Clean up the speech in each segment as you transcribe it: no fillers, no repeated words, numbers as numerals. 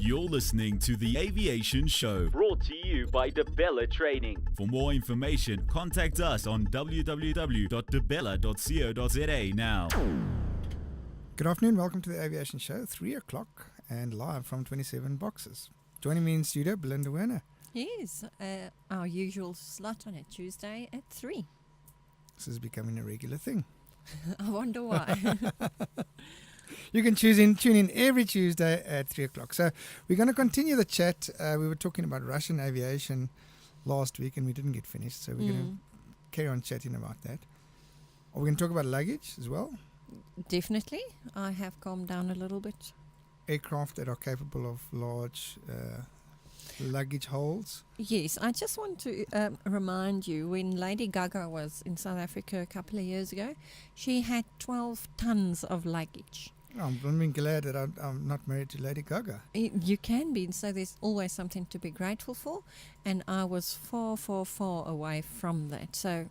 You're listening to the Aviation Show, Brought to you by DeBella Training. For more information, contact us on www.debella.co.za now. Good afternoon, welcome to the Aviation Show, 3 o'clock and live from 27 boxes. Joining me in studio, Belinda and Des Werner. Yes, our usual slot on a Tuesday at 3. This is becoming a regular thing. I wonder why. You can tune in every Tuesday at 3 o'clock. So we're going to continue the chat. We were talking about Russian aviation last week and we didn't get finished. So we're going to carry on chatting about that. Are we going to talk about luggage as well? Definitely. I have calmed down a little bit. Aircraft that are capable of large luggage holds. Yes, I just want to remind you, when Lady Gaga was in South Africa a couple of years ago, she had 12 tons of luggage. I'm glad that I'm not married to Lady Gaga. You can be, so there's always something to be grateful for. And I was far, far, far away from that. So,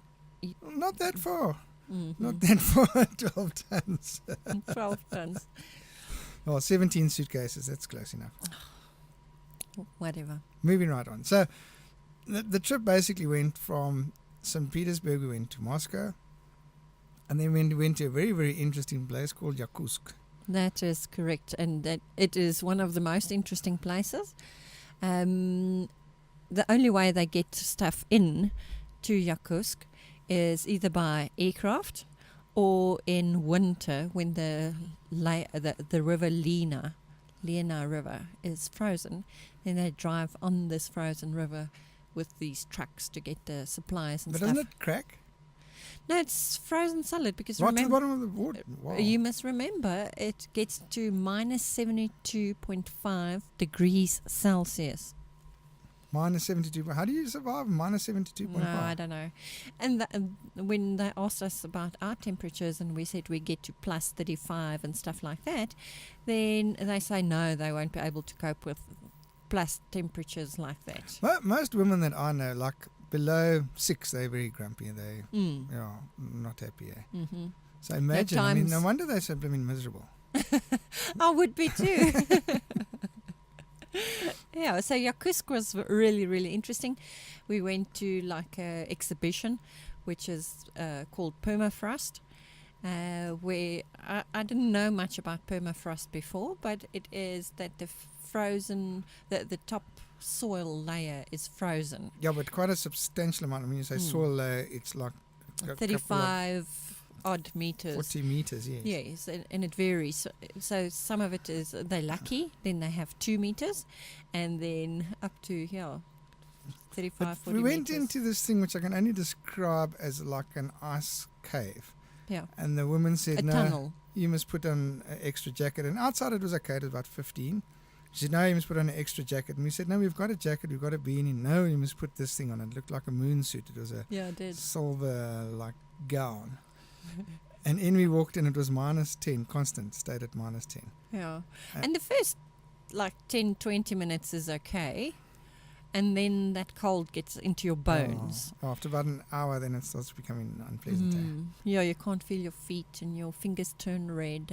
not that far. Mm-hmm. Not that far. 12 tons. 12 tons. Oh, 17 suitcases. That's close enough. Whatever. Moving right on. So, the trip basically went from St. Petersburg, we went to Moscow, and then we went to a very, very interesting place called Yakutsk. That is correct, and that it is one of the most interesting places. The only way they get stuff in to Yakutsk is either by aircraft or in winter when the river Lena River is frozen. Then they drive on this frozen river with these trucks to get the supplies and but stuff. But doesn't it crack? No, it's frozen solid because right to the bottom of the water. Wow. You must remember it gets to minus 72.5 degrees Celsius. Minus 72. How do you survive minus 72.5? No, I don't know. And when they asked us about our temperatures and we said we get to plus 35 and stuff like that, then they say no, they won't be able to cope with plus temperatures like that. Well, most women that I know, like below 6, they're very grumpy. They not happy. Mm-hmm. So imagine, no wonder they're so blooming miserable. I would be too. Yeah, so Yakutsk was really, really interesting. We went to like an exhibition, which is called Permafrost, where I didn't know much about permafrost before, but it is that the top soil layer is frozen. Yeah, but quite a substantial amount. When you say soil layer, it's like 35 odd meters. 40 meters, yes. Yes, and it varies. So some of it is, they're lucky, then they have 2 meters, and then up to 35, 40 we went meters. into this thing which I can only describe as like an ice cave. Yeah. And the woman said, tunnel. You must put on an extra jacket. And outside it was okay, it was about 15. She said, no, you must put on an extra jacket. And we said, no, we've got a jacket, we've got a beanie. No, you must put this thing on. It looked like a moon suit. It was a silver like gown. And in we walked in, it was minus 10, constant, stayed at minus 10. Yeah. And the first like 10, 20 minutes is okay. And then that cold gets into your bones. After about an hour, then it starts becoming unpleasant. Yeah, you can't feel your feet and your fingers turn red.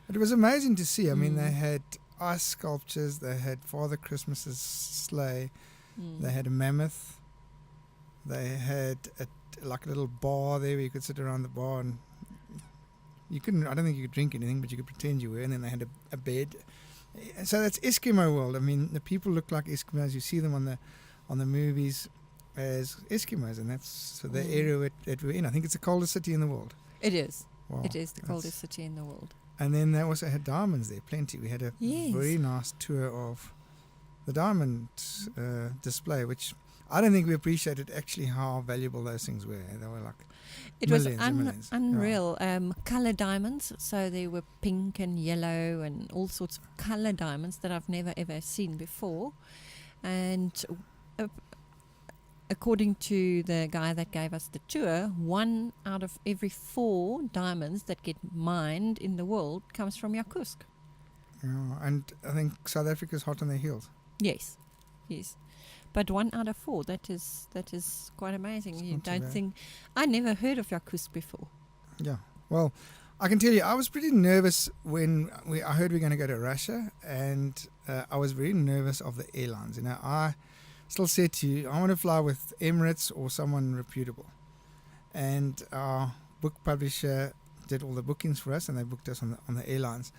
But it was amazing to see. I mean, they had ice sculptures, they had Father Christmas's sleigh, they had a mammoth, they had like a little bar there where you could sit around the bar and I don't think you could drink anything, but you could pretend you were, and then they had a bed. So that's Eskimo world. I mean, the people look like Eskimos. You see them on the movies as Eskimos, and that's the area that we're in. I think it's the coldest city in the world. It is. Wow, it is the coldest city in the world. And then they also had diamonds there, plenty. We had a very nice tour of the diamond display, which I don't think we appreciated actually how valuable those things were. They were like millions. Unreal. Color diamonds. So there were pink and yellow and all sorts of color diamonds that I've never ever seen before. And according to the guy that gave us the tour, 1 out of every 4 diamonds that get mined in the world comes from Yakutsk. Yeah, and I think South Africa's hot on their heels. Yes. But 1 out of 4, that is quite amazing. You don't think... I never heard of Yakutsk before. Yeah. Well, I can tell you, I was pretty nervous when I heard we were going to go to Russia, and I was very nervous of the airlines. You know, I still said to you, I want to fly with Emirates or someone reputable. And our book publisher did all the bookings for us, and they booked us on the airlines.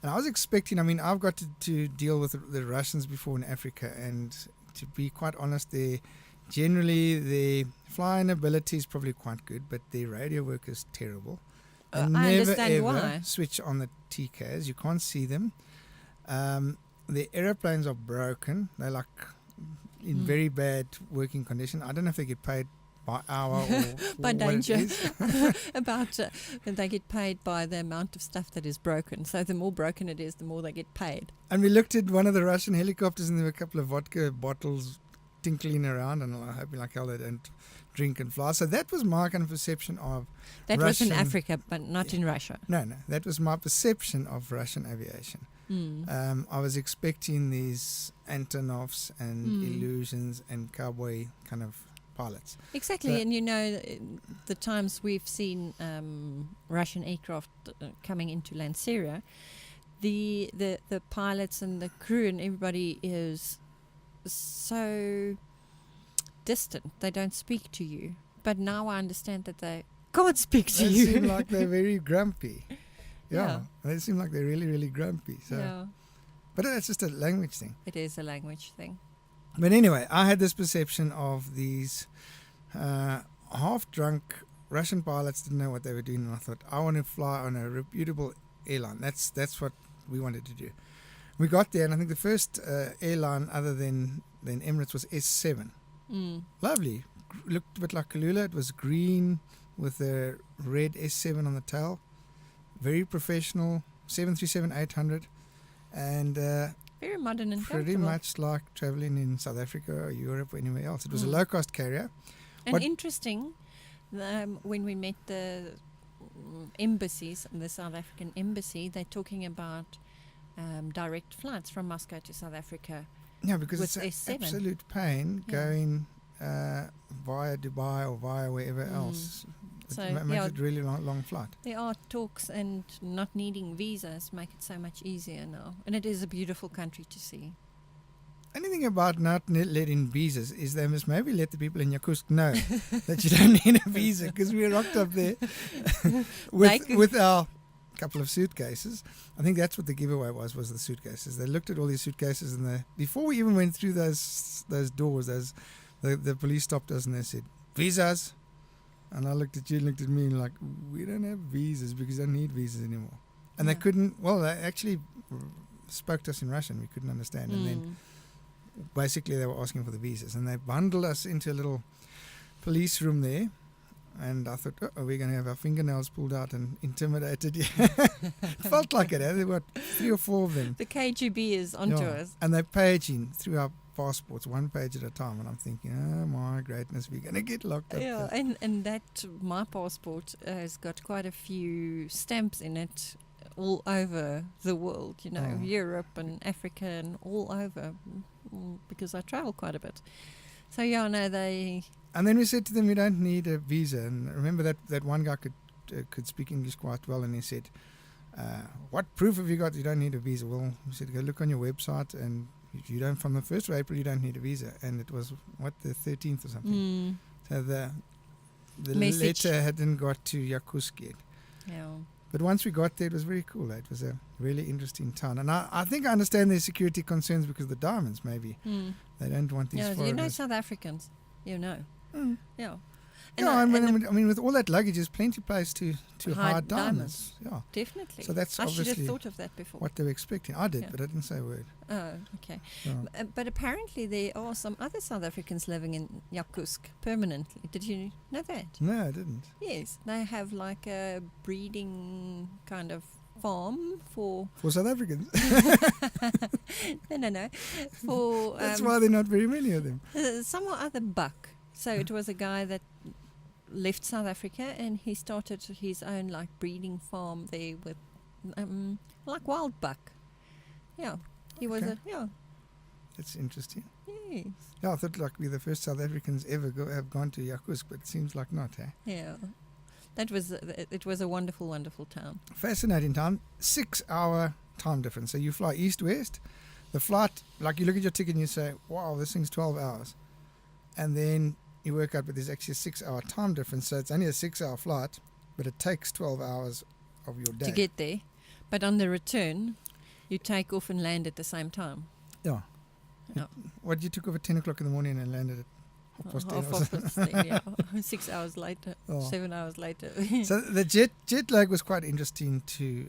And I was expecting, I mean, I've got to deal with the Russians before in Africa, and to be quite honest, generally their flying ability is probably quite good, but their radio work is terrible. They I never understand ever why. switch on the TKs. You can't see them. The aeroplanes are broken. They're like in very bad working condition. I don't know if they get paid by hour or By what it danger. is. About they get paid by the amount of stuff that is broken. So the more broken it is, the more they get paid. And we looked at one of the Russian helicopters, and there were a couple of vodka bottles tinkling around, and I hoping like hell they don't drink and fly. So that was my kind of perception of That Russian, was in Africa, but not in Russia. No, that was my perception of Russian aviation. I was expecting these Antonovs and Illusions and cowboy kind of pilots. Exactly, So- and you know, the times we've seen Russian aircraft coming into Lanseria, the pilots and the crew and everybody is so distant. They don't speak to you. But now I understand that they can't speak to They you. seem like they're very grumpy. Yeah, Yeah. they seem like they're really, really grumpy. So, Yeah, but that's just a language thing. it is a language thing. But anyway, I had this perception of these half-drunk Russian pilots didn't know what they were doing, and I thought, I want to fly on a reputable airline. That's what we wanted to do. We got there, and I think the first airline other than Emirates was S7. Lovely. Looked a bit like Kalula. It was green with a red S7 on the tail. Very professional. 737-800. And Very modern and pretty comfortable. much like traveling in South Africa or Europe or anywhere else. It was a low-cost carrier. And What- interesting, when we met the embassies, the South African embassy, they're talking about direct flights from Moscow to South Africa. Yeah, because With it's an S7. absolute pain Yeah. going via Dubai or via wherever else. So, It makes yeah. it really long flight. There are talks, and not needing visas make it so much easier now. And it is a beautiful country to see. Anything about not letting visas is they must maybe let the people in Yakutsk know that you don't need a visa, because we rocked up there with our couple of suitcases. I think that's what the giveaway was the suitcases. They looked at all these suitcases, and before we even went through those doors, the police stopped us and they said, visas? And I looked at you and looked at me and like, we don't have visas because I don't need visas anymore. And they couldn't, they actually spoke to us in Russian. We couldn't understand. And then basically they were asking for the visas, and they bundled us into a little police room there. And I thought, we're going to have our fingernails pulled out and intimidated. It felt like it. There were 3 or 4 of them. The KGB is onto Yeah. us. And they're paging through our passports, one page at a time. And I'm thinking, oh my greatness, we're going to get locked up. Yeah, there. and that my passport has got quite a few stamps in it all over the world, you know, Europe and Africa and all over, because I travel quite a bit. So yeah, no, they... And then we said to them, we don't need a visa. And remember that one guy could speak English quite well, and he said, what proof have you got you don't need a visa? Well, we said, go look on your website, and you don't, from the 1st of April, you don't need a visa. And it was, the 13th or something. So the Message. letter hadn't got to Yakutsk yet. Yeah. But once we got there, it was very cool. It was a really interesting town. And I think I understand their security concerns because of the diamonds, maybe. They don't want these Yeah, foreigners. you know South Africans, you know. Yeah. Yeah, I mean, with all that luggage, there's plenty of place to Hide hide diamonds. Yeah, Definitely. So that's I should have obviously thought of that before. what they were expecting. I did, Yeah. but I didn't say a word. Oh, okay. Yeah. But apparently there are some other South Africans living in Yakutsk permanently. Did you know that? No, I didn't. Yes, they have like a breeding kind of farm for... For South Africans. No. For That's why there are not very many of them. some or other buck. So it was a guy that left South Africa and he started his own like breeding farm there with like wild buck. Yeah, he was Okay. That's interesting. yes. Yeah, I thought like we're the first South Africans ever have gone to Yakutsk, but it seems like not, eh? Yeah. it was a wonderful, wonderful town. Fascinating town. 6-hour time difference. So you fly east-west. The flight, like you look at your ticket and you say, wow, this thing's 12 hours. And then you work out, but there's actually a 6-hour time difference. So it's only a 6-hour flight, but it takes 12 hours of your day. To get there. But on the return, you take off and land at the same time. Yeah. Yeah. What, you took off at 10 o'clock in the morning and landed at half past 10 or Half something? past 10, yeah. 6 hours later, Oh. 7 hours later. So the jet lag was quite interesting to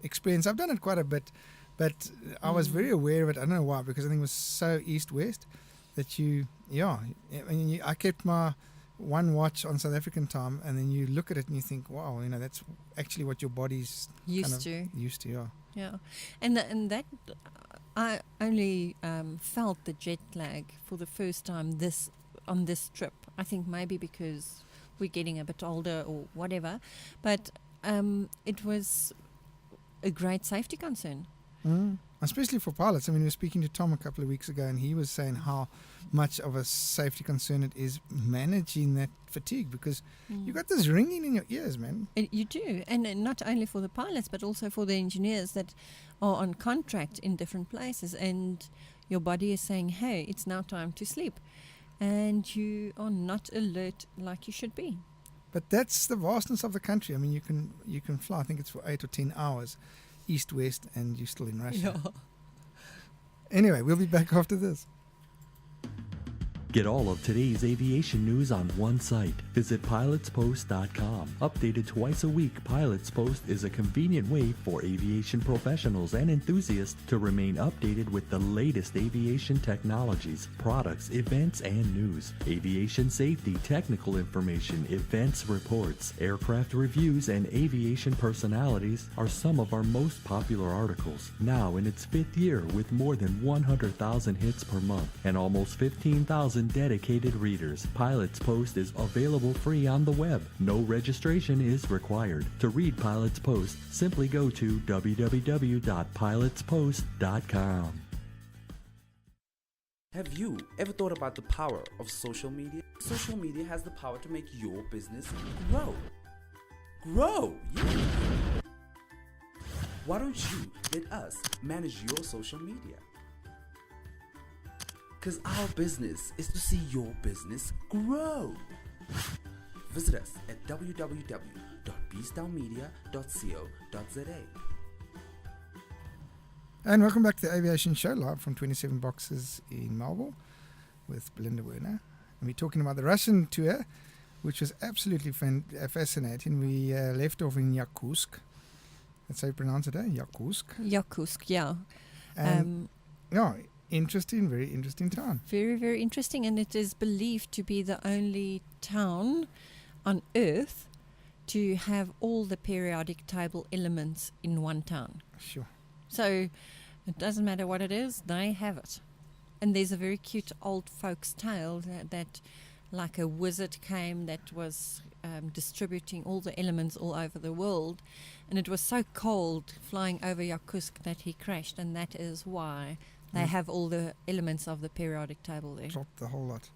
experience. I've done it quite a bit, but I was very aware of it. I don't know why, because I think it was so east-west that I kept my one watch on South African time, and then you look at it and you think, wow, that's actually what your body's Used to. Used to, yeah. Yeah, and that I only felt the jet lag for the first time on this trip. I think maybe because we're getting a bit older or whatever, but it was a great safety concern. Especially for pilots. I mean, we were speaking to Tom a couple of weeks ago, and he was saying how much of a safety concern it is managing that fatigue, because you got this ringing in your ears, man. You do, and not only for the pilots, but also for the engineers that are on contract in different places, and your body is saying, hey, it's now time to sleep, and you are not alert like you should be. But that's the vastness of the country. I mean, you can fly, I think it's for 8 or 10 hours, east-west, and you're still in Russia. Yeah. Anyway, we'll be back after this. Get all of today's aviation news on one site. Visit pilotspost.com. Updated twice a week, Pilots Post is a convenient way for aviation professionals and enthusiasts to remain updated with the latest aviation technologies, products, events, and news. Aviation safety, technical information, events reports, aircraft reviews, and aviation personalities are some of our most popular articles. Now in its 5th year with more than 100,000 hits per month and almost 15,000 dedicated readers, Pilots Post is available free on the web. No registration is required. To read Pilots Post, simply go to www.pilotspost.com. Have you ever thought about the power of social media? Social media has the power to make your business grow. Grow! Yeah. Why don't you let us manage your social media? Because our business is to see your business grow. Visit us at www.bstownmedia.co.za. And welcome back to the Aviation Show, live from 27 Boxes in Melbourne with Belinda Werner. And we're talking about the Russian tour, which was absolutely fascinating. We left off in Yakutsk. That's how you pronounce it, eh? Yakutsk. Yakutsk, yeah. And, interesting, very interesting town. Very, very interesting, and it is believed to be the only town on Earth to have all the periodic table elements in one town. Sure. So it doesn't matter what it is, they have it. And there's a very cute old folks' tale that like a wizard came that was distributing all the elements all over the world, and it was so cold flying over Yakutsk that he crashed, and that is why they have all the elements of the periodic table there. Dropped the whole lot.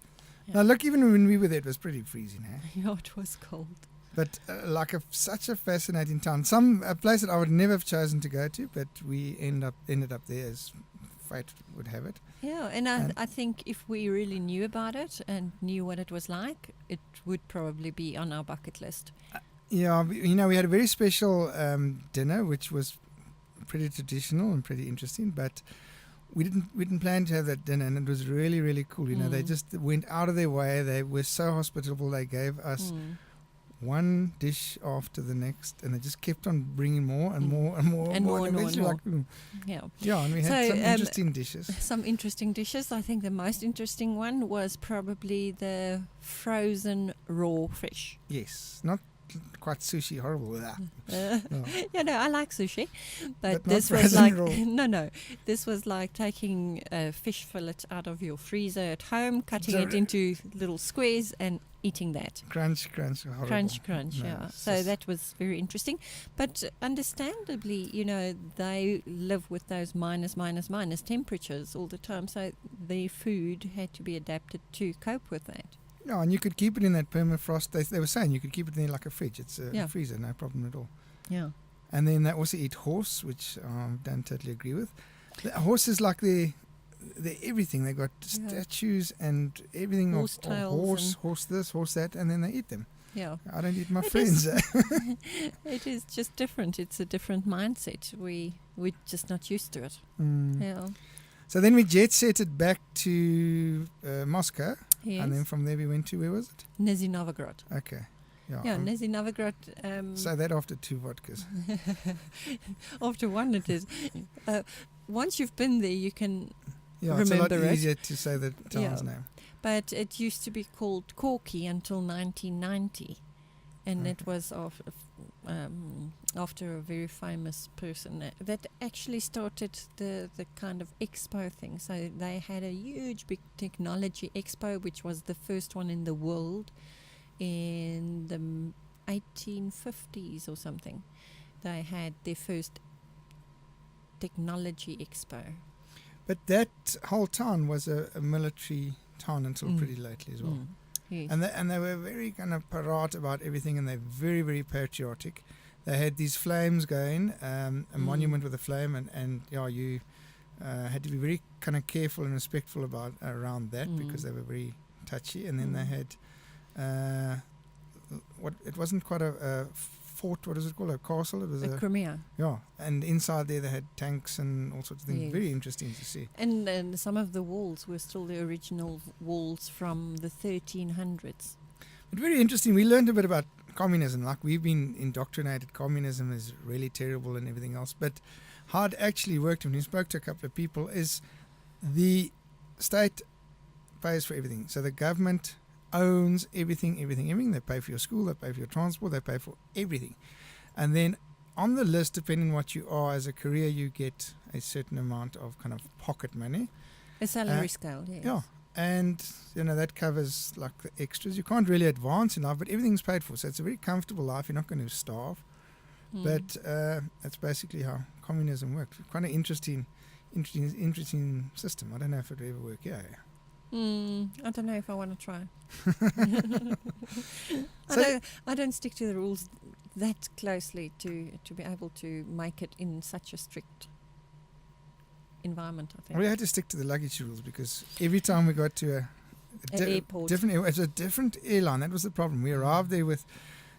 Yeah. Now, look, even when we were there, it was pretty freezing, eh? Yeah, it was cold. But such a fascinating town. A place that I would never have chosen to go to, but we ended up there as fate would have it. Yeah, and I think if we really knew about it and knew what it was like, it would probably be on our bucket list. We had a very special dinner, which was pretty traditional and pretty interesting, but we didn't plan to have that dinner, and it was really, really cool. They just went out of their way. They were so hospitable. They gave us one dish after the next, and they just kept on bringing more and more and more and more. Yeah, and we had some interesting dishes. Some interesting dishes. I think the most interesting one was probably the frozen raw fish. Yes, not quite sushi, horrible with that. I like sushi, but this not was like raw. no. This was like taking a fish fillet out of your freezer at home, cutting it into little squares, and eating that. Crunch, horrible. Crunch, No, yeah. So that was very interesting. But understandably, they live with those minus temperatures all the time. So their food had to be adapted to cope with that. Yeah, and you could keep it in that permafrost. They were saying you could keep it in there like a fridge. It's a Yeah. freezer, no problem at all. Yeah. And then they also eat horse, which I don't totally agree with. The horse is like the everything. They got Yeah. statues and everything Horse of tails horse this, horse that, and then they eat them. Yeah. I don't eat my It friends. It is just different. It's a different mindset. We're just not used to it. Mm. Yeah. So then we jet setted back to Moscow, Yes. and then from there we went to, where was it? Nizhny Novgorod. Okay. Yeah. Yeah, Nizhny Novgorod. Say that after 2 vodkas. After one, it is. Once you've been there, you can. Yeah, it's a lot Remember it. easier to say the town's Yeah. name. But it used to be called Corky until 1990, and it was after a very famous person that actually started the kind of expo thing. So they had a huge big technology expo, which was the first one in the world in the 1850s or something. They had their first technology expo. But that whole town was a military town until pretty lately as well. Yes. And they were very kind of parrot about everything, and they're very, very patriotic. They had these flames going, a monument with a flame, and you had to be very kind of careful and respectful about around that because they were very touchy. And then they had it wasn't quite a fort, what is it called, a castle? It was a Crimea. Yeah, and inside there they had tanks and all sorts of things. Yes. Very interesting to see. And some of the walls were still the original walls from the 1300s. But very interesting. We learned a bit about communism. Like, we've been indoctrinated. Communism is really terrible and everything else. But how it actually worked, when we spoke to a couple of people, is the state pays for everything. So the government owns everything. They pay for your school, they pay for your transport, they pay for everything. And then on the list, depending on what you are as a career, you get a certain amount of kind of pocket money. A salary scale, yes. Yeah. And, that covers like the extras. You can't really advance in life, but everything's paid for. So it's a very comfortable life. You're not going to starve. But that's basically how communism works. Quite an interesting system. I don't know if it will ever work. Yeah. I don't know if I want to try. So I don't stick to the rules that closely to be able to make it in such a strict environment, I think. we had to stick to the luggage rules because every time we got to An airport. it's a different airline. That was the problem. We arrived there with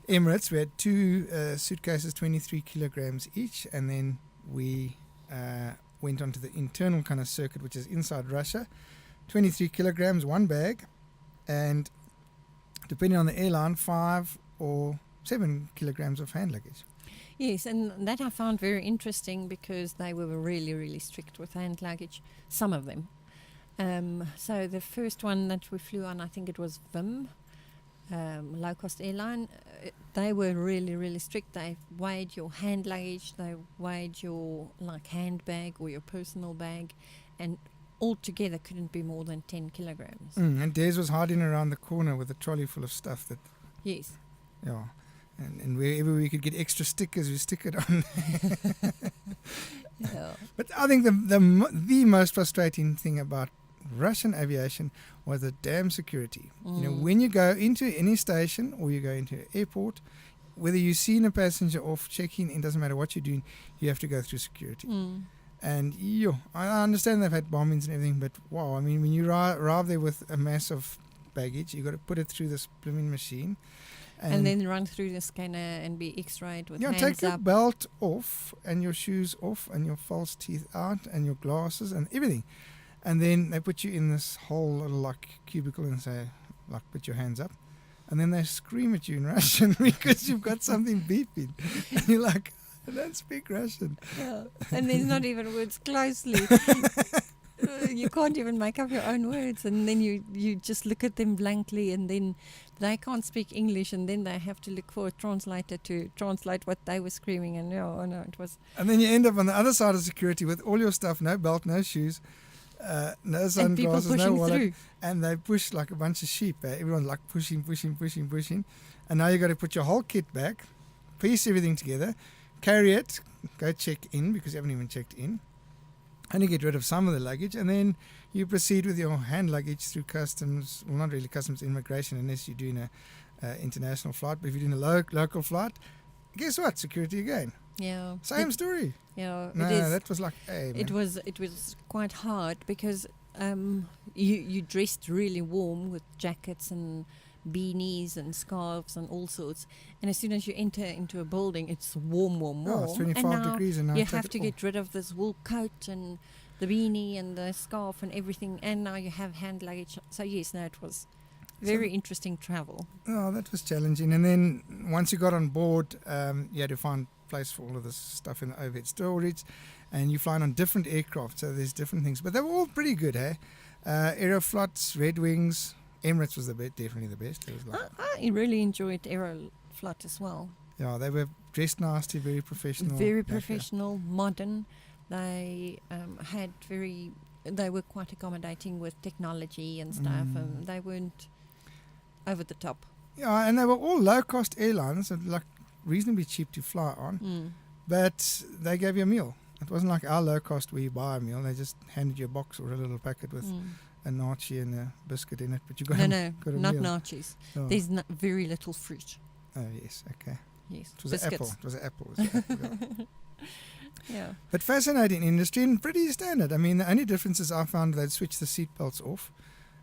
Emirates. We had 2 suitcases, 23 kilograms each, and then we went onto the internal kind of circuit, which is inside Russia. 23 kilograms, 1 bag, and depending on the airline, 5 or 7 kilograms of hand luggage. Yes, and that I found very interesting because they were really, really strict with hand luggage, some of them. So the first one that we flew on, I think it was VIM, low-cost airline, they were really, really strict. They weighed your hand luggage, they weighed your handbag or your personal bag, and altogether couldn't be more than 10 kilograms. And Des was hiding around the corner with a trolley full of stuff that, Yes. yeah. And wherever we could get extra stickers, we stick it on. Yeah. But I think the most frustrating thing about Russian aviation was the damn security. When you go into any station or you go into an airport, whether you've seen a passenger off checking, it doesn't matter what you're doing, you have to go through security. And I understand they've had bombings and everything, but wow, I mean, when you arrive there with a mass of baggage, you got to put it through this blooming machine. And then run through the scanner and be x-rayed with hands take your up. belt off and your shoes off and your false teeth out and your glasses and everything. And then they put you in this whole little cubicle and say, put your hands up. And then they scream at you in Russian because you've got something beeping. And you're like, I don't speak Russian. Yeah. And there's not even words closely. You can't even make up your own words, and then you just look at them blankly, and then they can't speak English, and then they have to look for a translator to translate what they were screaming. And it was. And then you end up on the other side of security with all your stuff, no belt, no shoes, no sunglasses, no wallet, through. And they push like a bunch of sheep. Everyone's like pushing, and now you got to put your whole kit back, piece everything together, carry it, go check in because you haven't even checked in. only get rid of some of the luggage, and then you proceed with your hand luggage through customs. Well, not really customs, immigration, unless you're doing a international flight. But if you're doing a local flight, guess what? Security again. Yeah. Same story. Yeah. No, it is. that was like, hey, man. It was quite hard because you dressed really warm with jackets and beanies and scarves and all sorts, and as soon as you enter into a building, it's warm. Oh, it's 25 and now degrees, and now you take have it to off. get rid of this wool coat and the beanie and the scarf and everything, and now you have hand luggage. So yes, no, it was very interesting travel. Oh, that was challenging. And then once you got on board, you had to find a place for all of this stuff in the overhead storage, and you're flying on different aircraft, so there's different things. But they were all pretty good, eh? Aeroflots, Red Wings, Emirates was definitely the best. It was like, I really enjoyed Aeroflot as well. yeah, they were dressed nasty, very professional. Very lekker. professional, modern. They they were quite accommodating with technology and stuff, and they weren't over the top. Yeah, and they were all low-cost airlines, and like reasonably cheap to fly on. But they gave you a meal. It wasn't like our low-cost where you buy a meal. They just handed you a box or a little packet with a nachi and a biscuit in it. But you got got a not meal. nachos. Oh. There's very little fruit. Oh yes, okay. Yes, It was an apple. biscuits. It was an apple. It was an apple, yeah. Yeah. But fascinating industry and pretty standard. I mean, the only difference is I found they'd switch the seatbelts off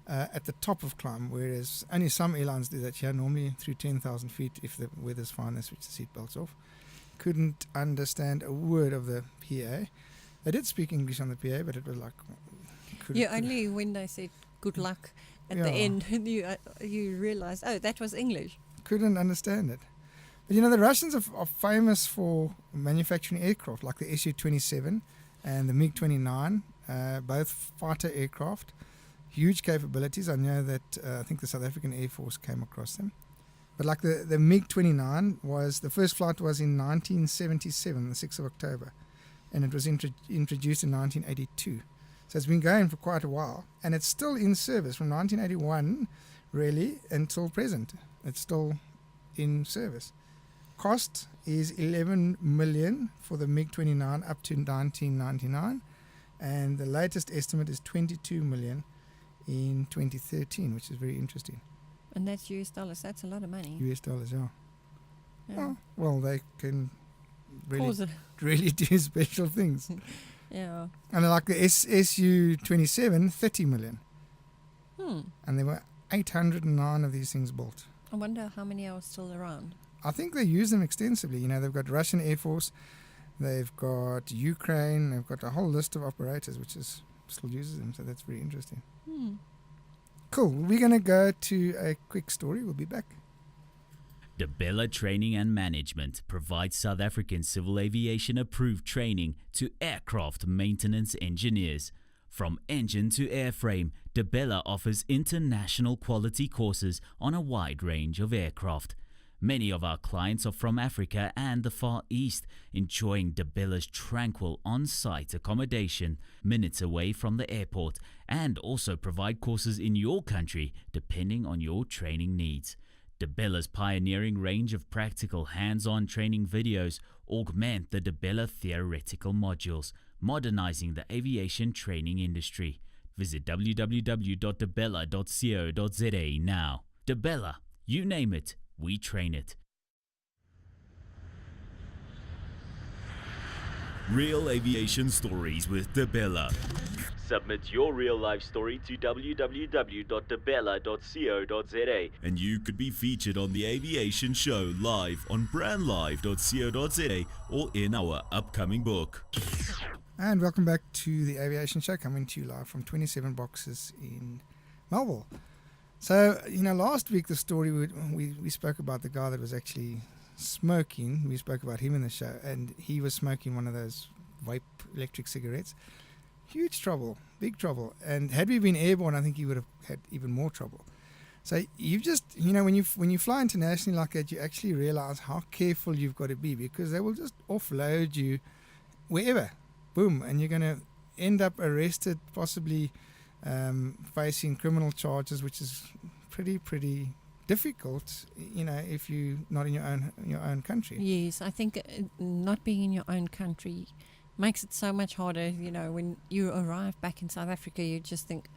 at the top of climb, whereas only some airlines do that here. Normally through 10,000 feet, if the weather's fine, they switch the seatbelts off. Couldn't understand a word of the PA. They did speak English on the PA, but it was like... Only when they said good luck at the Yeah. end, you realize, oh, that was English. Couldn't understand it. But you know, the Russians are famous for manufacturing aircraft, like the Su-27 and the MiG-29, both fighter aircraft. Huge capabilities. I know that I think the South African Air Force came across them. But like the MiG-29 the first flight was in 1977, the 6th of October, and it was introduced in 1982. So it's been going for quite a while, and it's still in service from 1981, really, until present. It's still in service. Cost is 11 million for the MiG-29 up to 1999, and the latest estimate is 22 million in 2013, which is very interesting. And that's US dollars. That's a lot of money. US dollars, yeah. Yeah. Oh, well, they can Cause it. really do special things. Yeah. And like the Su-27, 30 million. And there were 809 of these things built. I wonder how many are still around. I think they use them extensively. You know, they've got Russian Air Force, they've got Ukraine, they've got a whole list of operators which still uses them. So that's very interesting. Cool. We're going to go to a quick story. We'll be back. DeBella Training and Management provides South African civil aviation approved training to aircraft maintenance engineers. From engine to airframe, DeBella offers international quality courses on a wide range of aircraft. Many of our clients are from Africa and the Far East, enjoying DeBella's tranquil on-site accommodation minutes away from the airport, and also provide courses in your country depending on your training needs. DeBella's pioneering range of practical hands-on training videos augment the DeBella theoretical modules, modernizing the aviation training industry. Visit www.debella.co.za now. DeBella, you name it, we train it. Real aviation stories with DeBella. Submit your real life story to www.debella.co.za. And you could be featured on the Aviation Show live on brandlive.co.za or in our upcoming book. And welcome back to the Aviation Show, coming to you live from 27 boxes in Melville. So, you know, last week the story we spoke about the guy that was actually smoking. We spoke about him in the show, and he was smoking one of those vape electric cigarettes. Huge trouble, big trouble. And had we been airborne, I think he would have had even more trouble. So you just, you know, when you fly internationally like that, you actually realize how careful you've got to be, because they will just offload you wherever. Boom, and you're going to end up arrested, possibly facing criminal charges, which is pretty difficult, you know, if you're not in your own country. Yes, I think not being in your own country makes it so much harder. You know, when you arrive back in South Africa, you just think,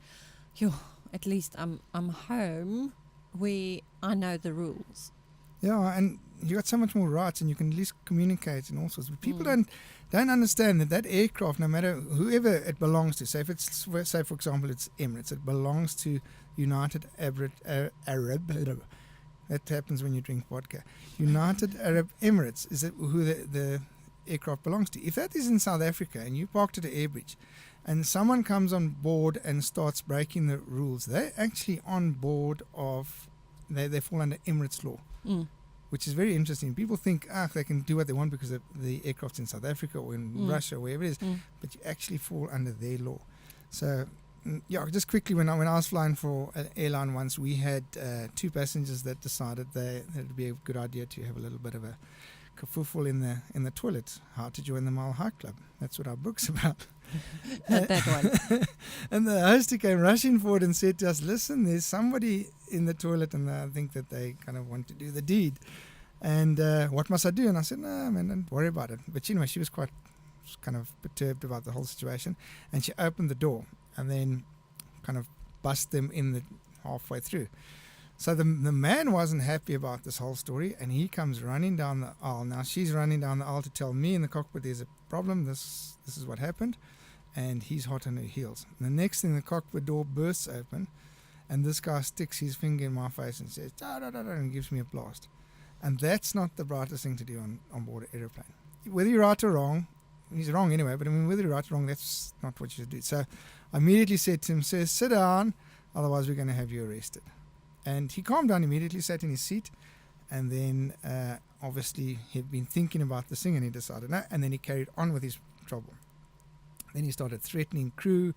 "Yo, at least I'm home, where I know the rules." Yeah, and you got so much more rights, and you can at least communicate and all sorts. But people don't understand that aircraft, no matter whoever it belongs to, say for example it's Emirates, it belongs to United Arab. That happens when you drink vodka. United Arab Emirates is who the aircraft belongs to. If that is in South Africa and you parked at an air bridge, and someone comes on board and starts breaking the rules, they're actually on board of. They fall under Emirates law. Which is very interesting. People think they can do what they want because the aircraft's in South Africa or in Russia or wherever it is, but you actually fall under their law. So, just quickly, when I was flying for an airline once, we had 2 passengers that decided that it would be a good idea to have a little bit of a kerfuffle in the toilet. How to join the Mile High Club. That's what our book's about. Not that one. And the host came rushing forward and said to us, "Listen, there's somebody in the toilet, and I think that they kind of want to do the deed. And what must I do?" And I said, "No, man, don't worry about it." But anyway, she was quite kind of perturbed about the whole situation, and she opened the door and then kind of bust them in halfway through. So the man wasn't happy about this whole story, and he comes running down the aisle. Now she's running down the aisle to tell me in the cockpit there's a problem. This is what happened, and he's hot on her heels. And the next thing, the cockpit door bursts open, and this guy sticks his finger in my face and says, "Da, da, da, da," and gives me a blast. And that's not the brightest thing to do on board an aeroplane. Whether you're right or wrong, he's wrong anyway, but I mean, whether you're right or wrong, that's not what you should do. So I immediately said to him, "Sir, sit down, otherwise we're going to have you arrested." And he calmed down immediately, sat in his seat, and then obviously he'd been thinking about this thing, and he decided no, and then he carried on with his trouble. Then he started threatening crew,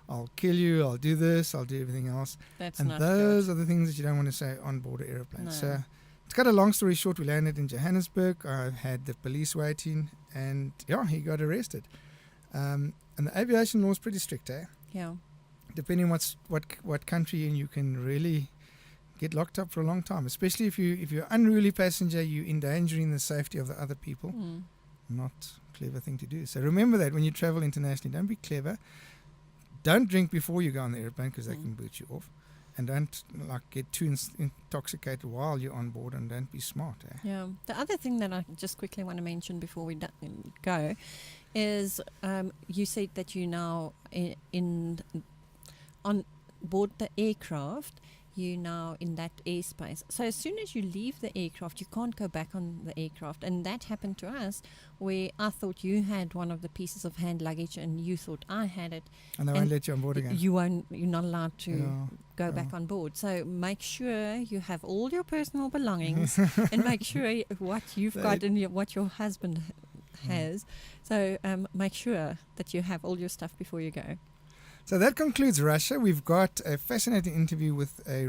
"I'll kill you, I'll do this, I'll do everything else." That's and not those good. are the things that you don't want to say on board an aeroplane. No. So to cut a long story short, we landed in Johannesburg. I had the police waiting, and he got arrested. And the aviation law is pretty strict, Yeah. depending what country, and you can really get locked up for a long time, especially if you're an unruly passenger, you're endangering the safety of the other people. Not a clever thing to do. So remember that when you travel internationally, don't be clever. Don't drink before you go on the airplane because they can boot you off, and don't get too intoxicated while you're on board, and don't be smart. Yeah. The other thing that I just quickly want to mention before we go is you said that you now on board the aircraft, you now in that airspace. So as soon as you leave the aircraft, you can't go back on the aircraft. And that happened to us, where I thought you had one of the pieces of hand luggage and you thought I had it. And they won't let you on board again. You're not allowed to go back on board. So make sure you have all your personal belongings and make sure what you've got and what your husband has. So make sure that you have all your stuff before you go. So that concludes Russia. We've got a fascinating interview with a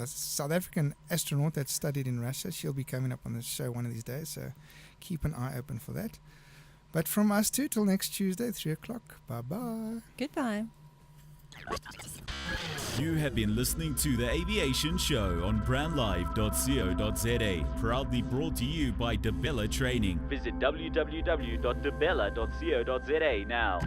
South African astronaut that studied in Russia. She'll be coming up on the show one of these days, so keep an eye open for that. But from us too, till next Tuesday, 3 o'clock. Bye-bye. Goodbye. You have been listening to The Aviation Show on brandlive.co.za, proudly brought to you by Debella Training. Visit www.debella.co.za now.